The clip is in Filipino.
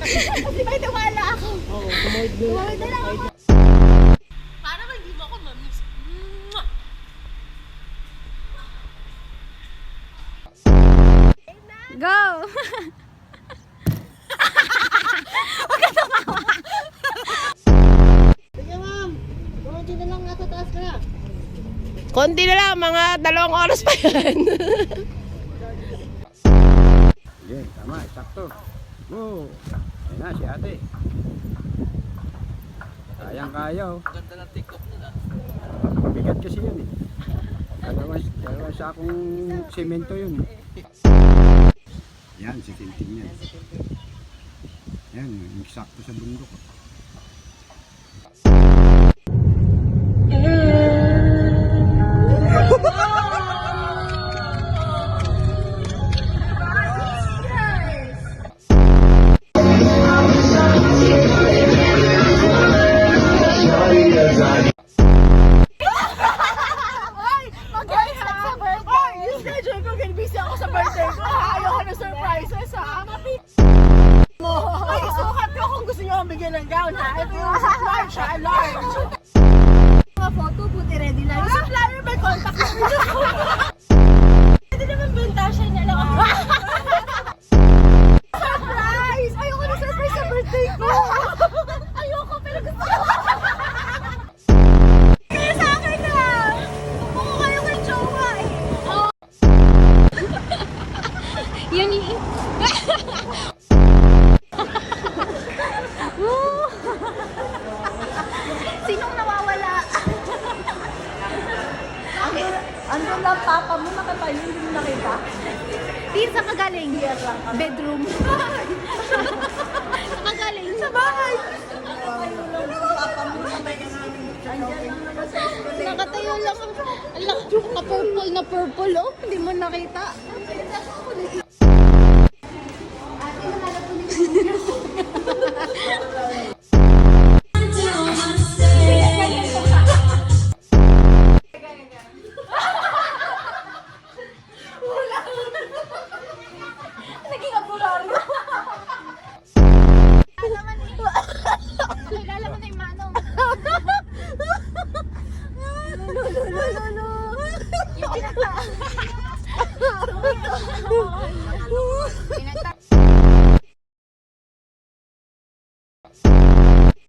Kasi may tiwala ako. Oo, tumawid mo. Tumawid na lang ako. Para ba hindi mo ako mamiss? Mwah! Go! Sige ma'am, konti na lang nasa taas ka na. Konti na lang, mga 2 oras pa yan. Sige, tama, sakto. Oo. Ayun na, si ate. Kayang-kaya oh. Ganda ng take-off nila. Mabigat kasi yun eh. Dalawang sakong semento yun. Yan, si Tintin yan. Yan, sakto sa bundok. Schedule ko, busy ako sa birthday ko. Ayoko na surprises ha. Ay, isukat ko kung gusto nyo akong bigyan ng gown ha. Ito yung large ha, large. Mga photo, buti ready lang. Yung supplier may contact na rin ako. Pwede naman buntasya niya lang ako. Surprise! Ayoko na surprise sa birthday ko. Ayoko, pero gusto ko. Kaya sa akin na. Kung kayo kay Jowa eh. Yun yung... Sinong nawawala? Andun lang papa mo, nakatayo, hindi mo nakita. Din sa kagaling? Bedroom. Sa kagaling? Sa bahay. Nakatayo lang ang... Ala, ka-purple na purple oh. Hindi mo nakita. Naging apuraro. Kilala mo na yung manong. Yung pinagta.